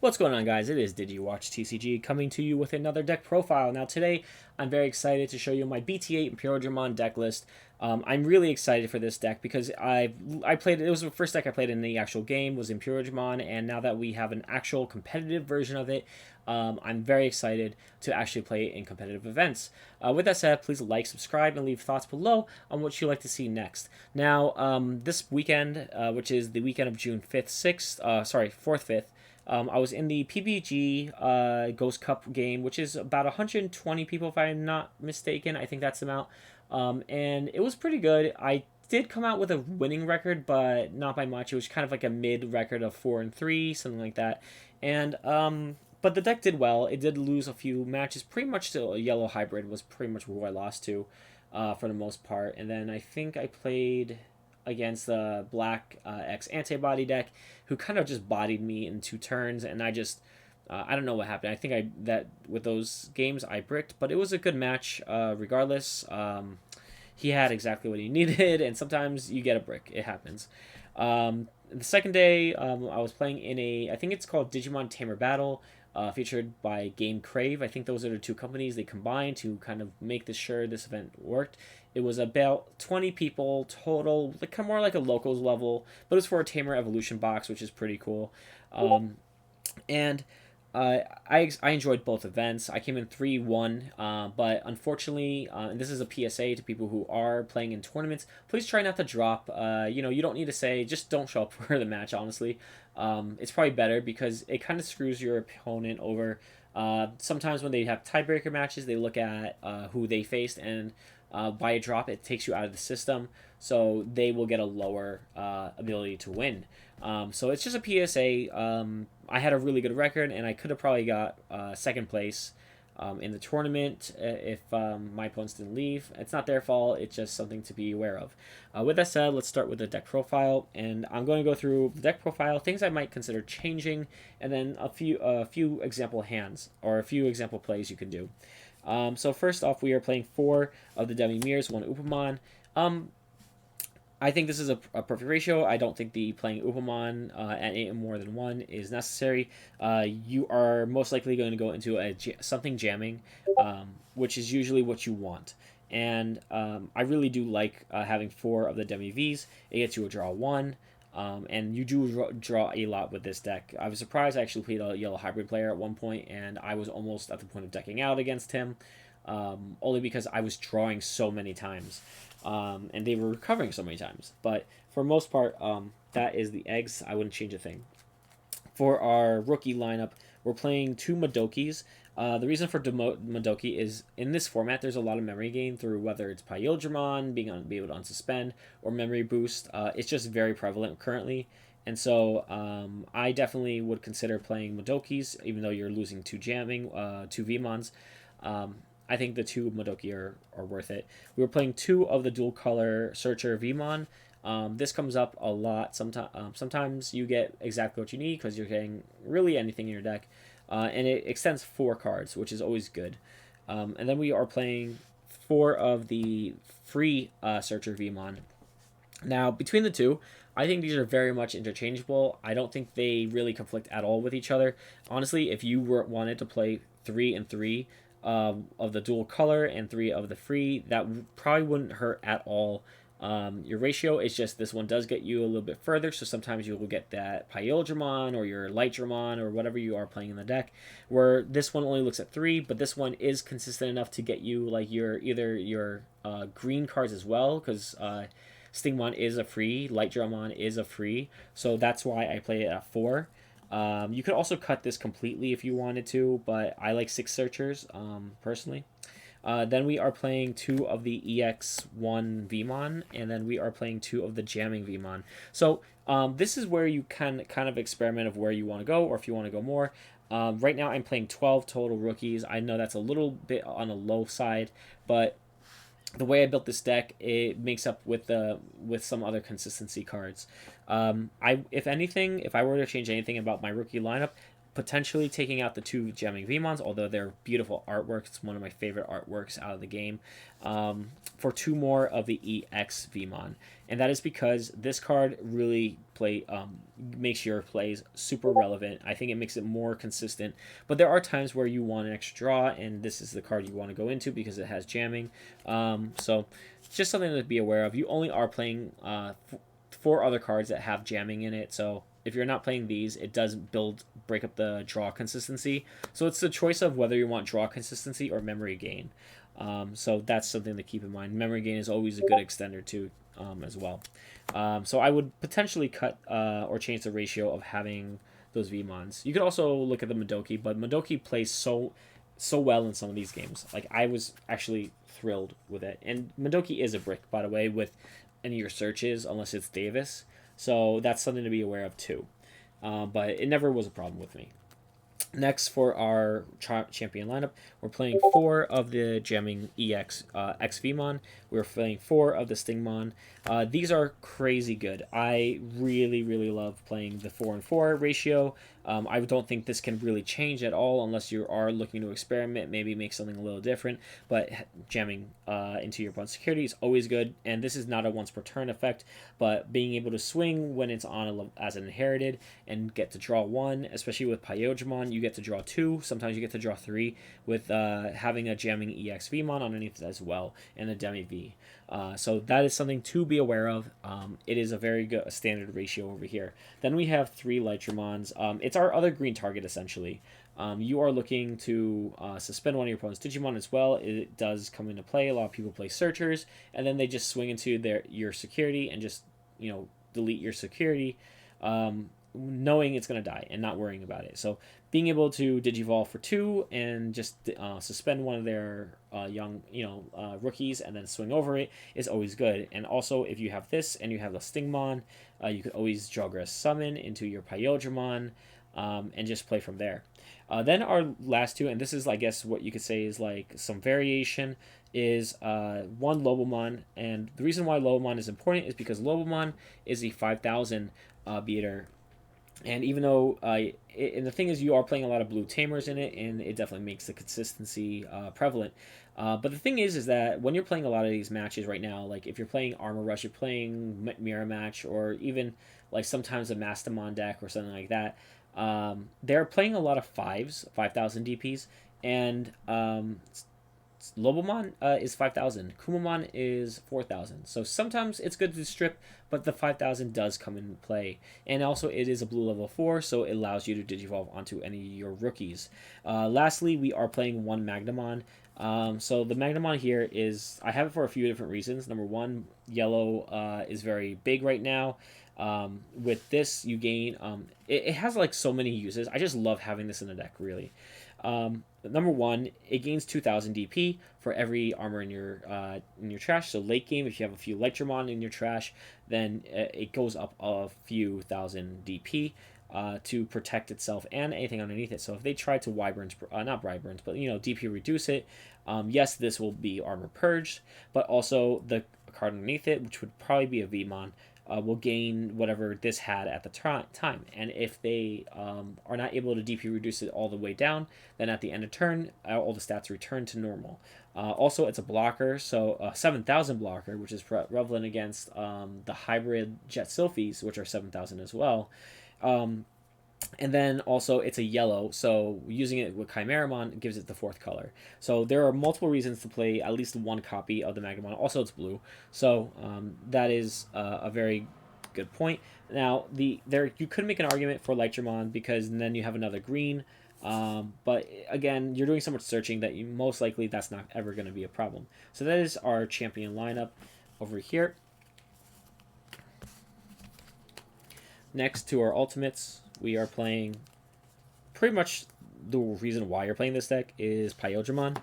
What's going on, guys? It is DigiwatchTCG coming to you with another deck profile. Now today I'm very excited to show you my BT8 Imperialdramon deck list. I'm really excited for this deck because I played it was the first deck I played in the actual game was Imperialdramon, and now that we have an actual competitive version of it, I'm very excited to actually play it in competitive events. With that said, please like, subscribe, and leave thoughts below on what you'd like to see next. Now, this weekend, which is the weekend of June 5th, 6th, 4th, 5th. I was in the PPG Ghost Cup game, which is about 120 people, if I'm not mistaken. I think that's the amount. And it was pretty good. I did come out with a winning record, but not by much. It was kind of like a mid record of 4-3, something like that. And but the deck did well. It did lose a few matches. Pretty much the yellow hybrid was pretty much who I lost to, for the most part. And then I think I played against the black X antibody deck, who kind of just bodied me in 2 turns, and I don't know what happened. I think I that with those games I bricked, but it was a good match regardless. He had exactly what he needed, and sometimes you get a brick. It happens. The second day, I was playing in I think it's called Digimon Tamer Battle, featured by Game Crave. I think those are the two companies they combined to kind of make sure this event worked. It was about 20 people total, like more like a locals level, but it was for a Tamer Evolution box, which is pretty cool. And I enjoyed both events. I came in 3-1, but unfortunately, and this is a PSA to people who are playing in tournaments, please try not to drop. You don't need to say, just don't show up for the match, honestly. It's probably better because it kind of screws your opponent over. Sometimes when they have tiebreaker matches, they look at who they faced, and by a drop, it takes you out of the system, so they will get a lower ability to win. So it's just a PSA. I had a really good record, and I could have probably got second place in the tournament if my opponents didn't leave. It's not their fault. It's just something to be aware of. With that said, let's start with the deck profile, and I'm going to go through the deck profile, things I might consider changing, and then a few example hands or a few example plays you can do. So first off, we are playing 4 of the Demi Mirrors, 1 Upamon. I think this is a perfect ratio. I don't think the playing Upamon at 8 and more than 1 is necessary. You are most likely going to go into something jamming, which is usually what you want. And I really do like having 4 of the Demi Vs. It gets you a draw 1. And you do draw a lot with this deck. I was surprised I actually played a yellow hybrid player at one point, and I was almost at the point of decking out against him, only because I was drawing so many times, and they were recovering so many times. But for most part, that is the eggs. I wouldn't change a thing. For our rookie lineup, we're playing 2 Modokis. The reason for Modoki is in this format, there's a lot of memory gain through whether it's Imperialdramon, be able to unsuspend, or memory boost. It's just very prevalent currently. And so I definitely would consider playing Modokis, even though you're losing 2 jamming, 2 Vmons. I think the 2 Modoki are worth it. We were playing 2 of the dual color Searcher Vmon. This comes up a lot. Sometimes you get exactly what you need because you're getting really anything in your deck. And it extends 4 cards, which is always good. And then we are playing 4 of the free Searcher Vmon. Now, between the 2, I think these are very much interchangeable. I don't think they really conflict at all with each other. Honestly, if you wanted to play 3 and 3 of the dual color and 3 of the free, that probably wouldn't hurt at all. Your ratio is just this one does get you a little bit further, so sometimes you will get that Imperialdramon or your Lightdramon or whatever you are playing in the deck, where this one only looks at 3, but this one is consistent enough to get you like your green cards as well, because Stingmon is a free, Lightdramon is a free, so that's why I play it at 4. You could also cut this completely if you wanted to, but I like 6 searchers personally. Then we are playing 2 of the EX1 Vmon, and then we are playing 2 of the Jamming Vmon. So this is where you can kind of experiment of where you want to go, or if you want to go more. Right now I'm playing 12 total rookies. I know that's a little bit on the low side, but the way I built this deck, it makes up with some other consistency cards. If anything, if I were to change anything about my rookie lineup, potentially taking out the two gemming Vmons, although they're beautiful artworks. It's one of my favorite artworks out of the game. For two more of the EX Vmon, and that is because this card really makes your plays super relevant. I think it makes it more consistent. But there are times where you want an extra draw, and this is the card you want to go into because it has jamming. So just something to be aware of. You only are playing four other cards that have jamming in it, so if you're not playing these, it does break up the draw consistency. So it's the choice of whether you want draw consistency or memory gain. So that's something to keep in mind. Memory gain is always a good extender too, as well. So I would potentially cut or change the ratio of having those Vmons. You could also look at the Madoki, but Madoki plays so well in some of these games. Like, I was actually thrilled with it. And Madoki is a brick, by the way, with any of your searches, unless it's Davis. So that's something to be aware of too. But it never was a problem with me. Next, for our champion lineup, we're playing 4 of the Gemming EX XVmon. We're playing 4 of the Stingmon. These are crazy good. I really, really love playing the 4 and 4 ratio. I don't think this can really change at all unless you are looking to experiment, maybe make something a little different. But jamming into your opponent's security is always good, and this is not a once per turn effect, but being able to swing when it's on as an inherited and get to draw 1, especially with Imperialdramon, you get to draw 2. Sometimes you get to draw 3 with having a jamming EX Vmon underneath as well, and a Demi V. So that is something to be aware of. It is a very good standard ratio over here. Then we have 3 Lightramons. It's our other green target, essentially. You are looking to suspend one of your opponent's Digimon as well. It does come into play. A lot of people play Searchers, and then they just swing into your security and just, delete your security, knowing it's going to die and not worrying about it. So being able to Digivolve for 2 and just suspend one of their young, rookies and then swing over it is always good. And also, if you have this and you have the Stingmon, you could always Jawgrass Summon into your Imperialdramon and just play from there. Then our last 2, and this is, I guess, what you could say is like some variation, is 1 Lobomon. And the reason why Lobomon is important is because Lobomon is a 5,000 beater. And even though, and the thing is, you are playing a lot of blue tamers in it, and it definitely makes the consistency prevalent. But the thing is that when you're playing a lot of these matches right now, like if you're playing Armor Rush, you're playing Mirror Match, or even like sometimes a Mastamon deck or something like that, they're playing a lot of 5,000 DPs, and Lobomon is 5,000. Kumamon is 4,000. So sometimes it's good to strip, but the 5,000 does come in play. And also, it is a blue level 4, so it allows you to Digivolve onto any of your rookies. Lastly, we are playing 1 Magnamon. So the Magnamon here is, I have it for a few different reasons. Number 1, yellow is very big right now. With this, you gain, it has like so many uses. I just love having this in the deck, really. Number 1, it gains 2,000 DP for every armor in your trash. So late game, if you have a few Lightramon in your trash, then it goes up a few thousand DP to protect itself and anything underneath it. So if they try to not Wyverns, but DP reduce it, yes, this will be armor purged, but also the card underneath it, which would probably be a Vmon, will gain whatever this had at the time. And if they are not able to DP reduce it all the way down, then at the end of turn, all the stats return to normal. Also, it's a blocker, so a 7,000 blocker, which is relevant against the hybrid Jet Sylphies, which are 7,000 as well. And then also it's a yellow, so using it with Chimeramon gives it the 4th color. So there are multiple reasons to play at least 1 copy of the Magnamon. Also, it's blue, so that is a very good point. Now, you could make an argument for Lightramon because then you have another green, but again, you're doing so much searching that most likely that's not ever going to be a problem. So that is our champion lineup over here. Next to our ultimates, we are playing pretty much the reason why you're playing this deck is Imperialdramon.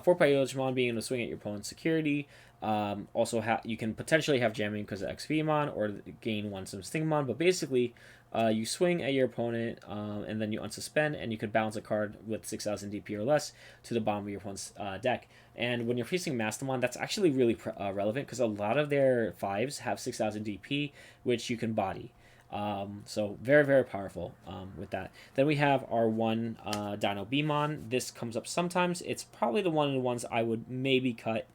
For Imperialdramon, being able to swing at your opponent's security. Also, you can potentially have jamming because of XVmon or gain some Stingmon, but basically, you swing at your opponent and then you unsuspend, and you could bounce a card with 6,000 DP or less to the bottom of your opponent's deck. And when you're facing Mastamon, that's actually really relevant because a lot of their 5s have 6,000 DP, which you can body. So very, very powerful with that. Then we have our one Dino Beamon. This comes up sometimes. It's probably the one of the ones I would maybe cut,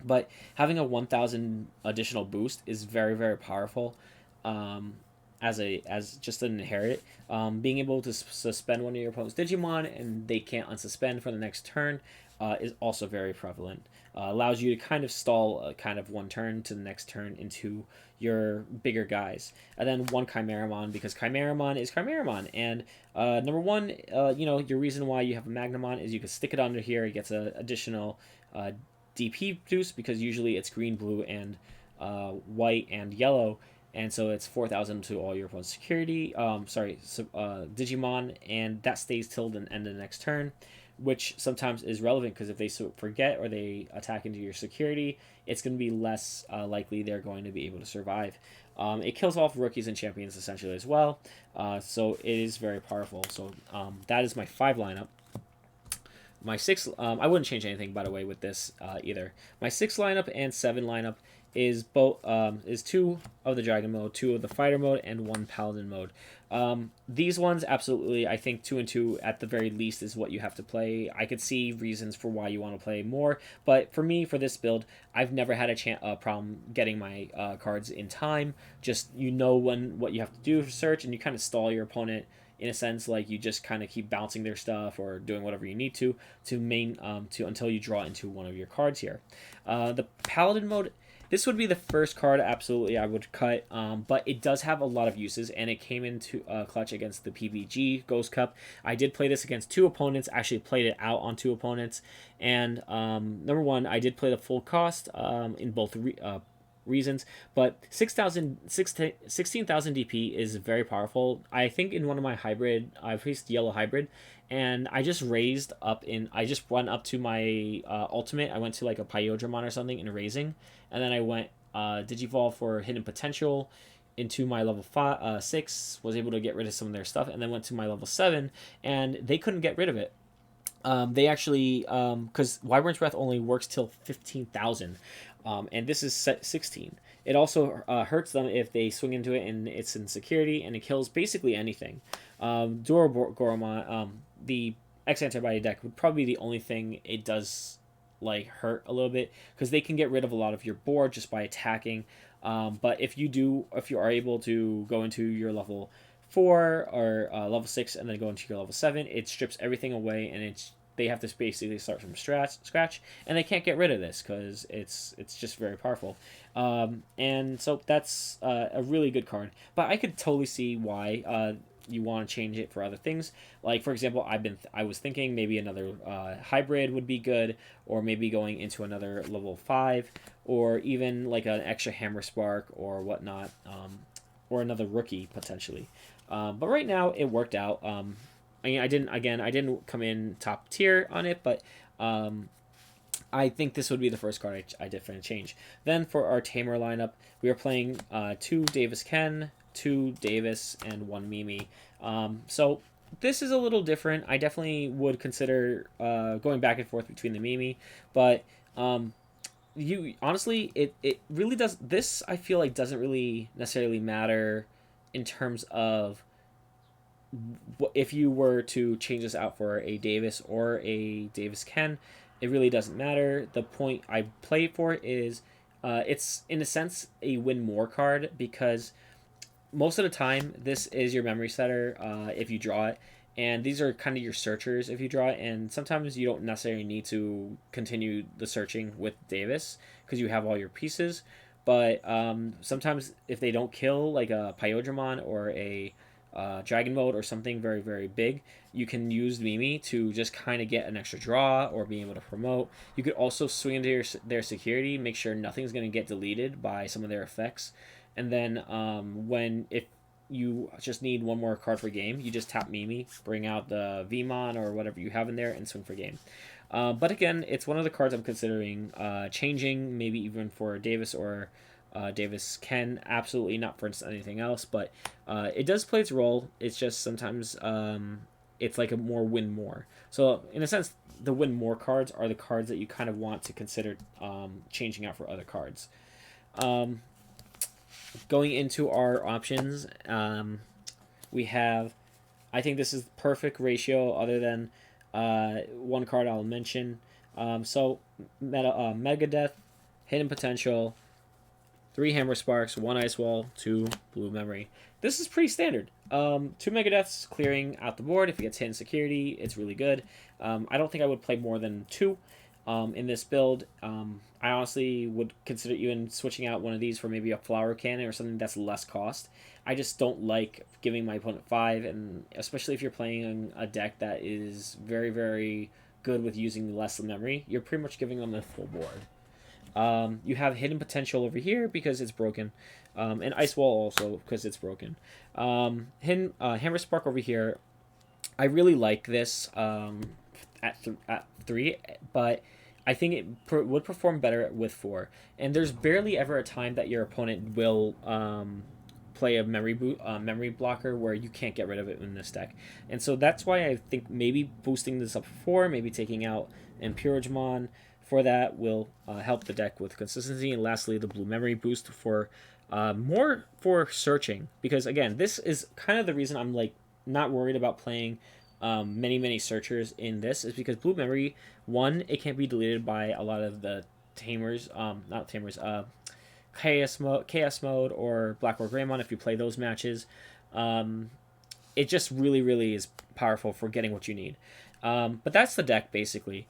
but having a 1,000 additional boost is very, very powerful. As just an inherit, being able to suspend one of your opponent's Digimon and they can't unsuspend for the next turn is also very prevalent. Allows you to kind of stall kind of one turn to the next turn into your bigger guys. And then one Chimeramon, because Chimeramon is Chimeramon. And number one, your reason why you have a Magnamon is you can stick it under here. It gets an additional DP boost because usually it's green, blue, and white and yellow. And so it's 4,000 to all your opponent's security. Digimon, and that stays till the end of the next turn, which sometimes is relevant because if they forget or they attack into your security, it's going to be less likely they're going to be able to survive. It kills off rookies and champions essentially as well, so it is very powerful. So that is my 5 lineup. My 6, I wouldn't change anything by the way with this either. My 6 lineup and 7 lineup is both is 2 of the dragon mode, 2 of the fighter mode, and 1 paladin mode. These ones absolutely, I think 2 and 2 at the very least is what you have to play. I could see reasons for why you want to play more, but for me, for this build, I've never had a problem getting my cards in time. Just what you have to do for search, and you kind of stall your opponent in a sense, like you just kind of keep bouncing their stuff or doing whatever you need to until you draw into one of your cards here. The paladin mode. This would be the first card absolutely I would cut, but it does have a lot of uses, and it came into clutch against the PPG Ghost Cup. I did play this against 2 opponents, actually played it out on 2 opponents, and number one, I did play the full cost in both reasons, but 16,000 DP is very powerful. I think in one of my hybrid, I faced yellow hybrid, and I just raised up I just went up to my ultimate. I went to like a Imperialdramon or something in raising, and then I went Digivolve for hidden potential into my level 6, was able to get rid of some of their stuff, and then went to my level 7, and they couldn't get rid of it. They actually, because Wyvern's Breath only works till 15,000, and this is set 16. It also hurts them if they swing into it and it's in security, and it kills basically anything. Goromon, the X antibody deck would probably be the only thing it does like hurt a little bit because they can get rid of a lot of your board just by attacking. But if you are able to go into your level 4 or level 6 and then go into your level 7, it strips everything away, and they have to basically start from scratch, and they can't get rid of this because it's just very powerful. And so that's a really good card, but I could totally see why you want to change it for other things. Like for example, I was thinking maybe another hybrid would be good, or maybe going into another level 5, or even like an extra Hammer Spark or whatnot, or another rookie potentially. But right now it worked out. I didn't come in top tier on it, but I think this would be the first card I definitely change. Then for our Tamer lineup, we are playing 2 Davis Ken, 2 Davis, and 1 Mimi. So this is a little different. I definitely would consider going back and forth between the Mimi, but you honestly, it really does. This I feel like doesn't really necessarily matter in terms of if you were to change this out for a Davis or a Davis Ken. It really doesn't matter. The point I play for is it's in a sense a win more card, because most of the time this is your memory setter if you draw it, and these are kind of your searchers if you draw it, and sometimes you don't necessarily need to continue the searching with Davis because you have all your pieces, but sometimes if they don't kill like a Pyodramon or a Dragon Mode or something very, very big, you can use Mimi to just kind of get an extra draw or being able to promote. You could also swing into their security, make sure nothing's going to get deleted by some of their effects. And then if you just need one more card for game, you just tap Mimi, bring out the Vmon or whatever you have in there, and swing for game. But again, it's one of the cards I'm considering changing, maybe even for Davis or Davis Ken. Absolutely not for anything else, but it does play its role. It's just sometimes it's like a more win more. So in a sense, the win more cards are the cards that you kind of want to consider changing out for other cards. Going into our options, we have, I think this is perfect ratio other than one card I'll mention. So Megadeth, Hidden Potential, 3 Hammer Sparks, 1 Ice Wall, 2 Blue Memory. This is pretty standard. 2 Megadeths clearing out the board. If it gets hit in security, it's really good. I don't think I would play more than 2 in this build. I honestly would consider even switching out one of these for maybe a Flower Cannon or something that's less cost. I just don't like giving my opponent 5, and especially if you're playing a deck that is very, very good with using less memory, you're pretty much giving them the full board. You have Hidden Potential over here because it's broken, and Ice Wall also because it's broken. Hidden Hammer Spark over here. I really like this at 3, but I think it would perform better with 4. And there's barely ever a time that your opponent will play a memory blocker where you can't get rid of it in this deck. And so that's why I think maybe boosting this up 4, maybe taking out Imperialdramon for that will help the deck with consistency. And lastly, the blue memory boost for more for searching, because again, this is kind of the reason I'm like not worried about playing many searchers in this, is because blue memory, one, it can't be deleted by a lot of the tamers, not tamers, chaos mode or black or greymon. If you play those matches, it just really is powerful for getting what you need. But that's the deck basically.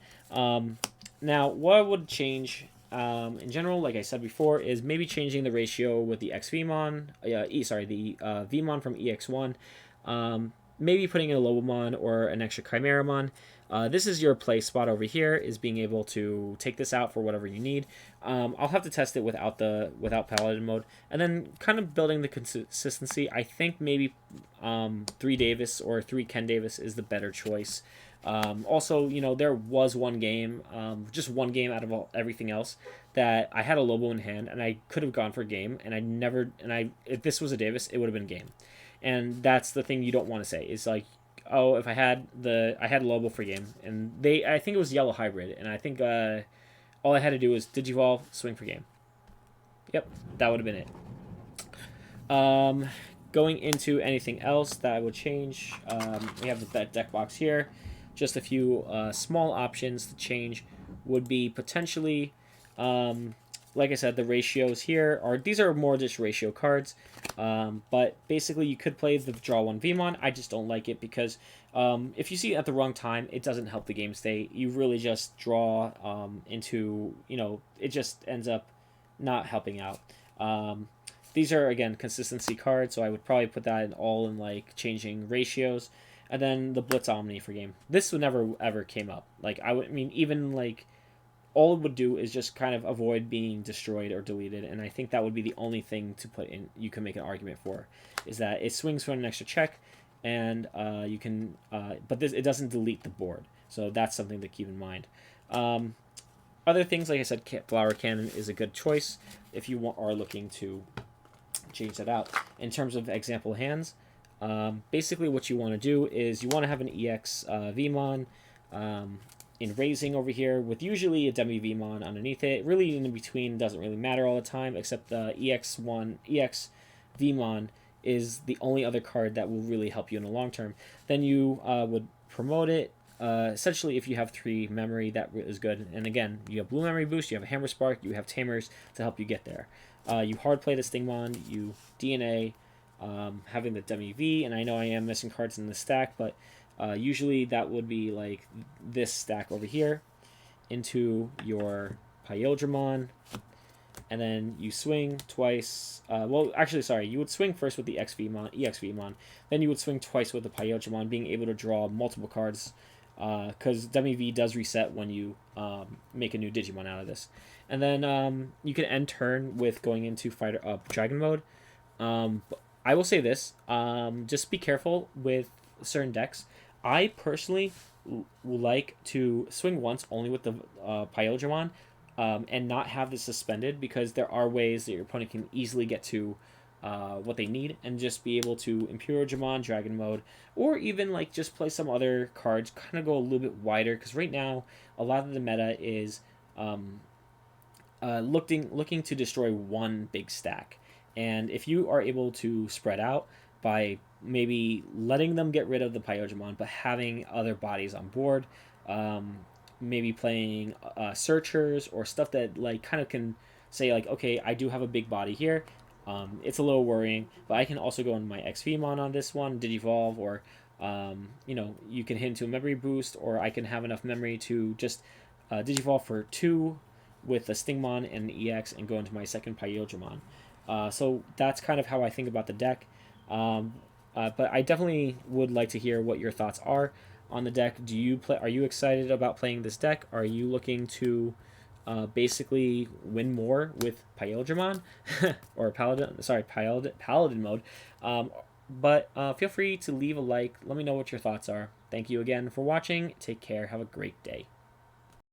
Now, what I would change in general, like I said before, is maybe changing the ratio with the XVmon, the Vmon from EX1, maybe putting in a Lobomon or an extra Chimeramon. This is your play spot over here, is being able to take this out for whatever you need. I'll have to test it without Paladin mode, and then kind of building the consistency. I think maybe 3 Davis or 3 Ken Davis is the better choice. Also, there was one game, just one game out of everything else, that I had a Lobo in hand, and I could have gone for game, and if this was a Davis, it would have been game. And that's the thing you don't want to say. It's like, oh, if I had Lobo for game, and I think it was Yellow Hybrid, and I think all I had to do was Digivolve, swing for game. Yep, that would have been it. Going into anything else that I would change, we have that deck box here. Just a few small options to change would be potentially, like I said, the ratios here these are more just ratio cards, but basically you could play the draw 1 Vmon. I just don't like it because if you see it at the wrong time, it doesn't help the game state. You really just draw into, it just ends up not helping out. These are, again, consistency cards, so I would probably put that all in like changing ratios. And then the Blitz Omni for game. This would never ever came up. Like even like all it would do is just kind of avoid being destroyed or deleted, and I think that would be the only thing to put in. You can make an argument for, is that it swings for an extra check, and you can, but it doesn't delete the board. So that's something to keep in mind. Other things, like I said, Flower Cannon is a good choice if you are looking to change that out. In terms of example hands. Basically what you want to do is you want to have an EX Vmon in raising over here with usually a Demi Vmon underneath it. Really in between doesn't really matter all the time, except the EX Vmon is the only other card that will really help you in the long term. Then you would promote it. Essentially, if you have 3 memory, that is good. And again, you have blue memory boost, you have a Hammer Spark, you have Tamers to help you get there. You hard play the Stingmon, you DNA, having the Demi V, and I know I am missing cards in the stack, but usually that would be like this stack over here into your Imperialdramon, and then you swing twice. Well, actually, sorry, you would swing first with the EX Vmon, then you would swing twice with the Imperialdramon, being able to draw multiple cards, because Demi V does reset when you make a new Digimon out of this. And then you can end turn with going into Dragon mode. I will say this, just be careful with certain decks. I personally like to swing once only with the Imperialdramon, and not have this suspended, because there are ways that your opponent can easily get to what they need, and just be able to Imperialdramon, Dragon mode, or even like just play some other cards, kind of go a little bit wider, because right now a lot of the meta is looking to destroy one big stack. And if you are able to spread out by maybe letting them get rid of the Pyodramon, but having other bodies on board, um, maybe playing searchers or stuff that like kind of can say like, okay, I do have a big body here. It's a little worrying, but I can also go in my XVmon on this one, Digivolve, or you can hit into a memory boost, or I can have enough memory to just Digivolve for 2 with a Stingmon and an EX and go into my second Pyodramon. So that's kind of how I think about the deck. But I definitely would like to hear what your thoughts are on the deck. Do you play? Are you excited about playing this deck? Are you looking to basically win more with Pyodramon or Paladin? Sorry, Paladin mode. But feel free to leave a like. Let me know what your thoughts are. Thank you again for watching. Take care. Have a great day.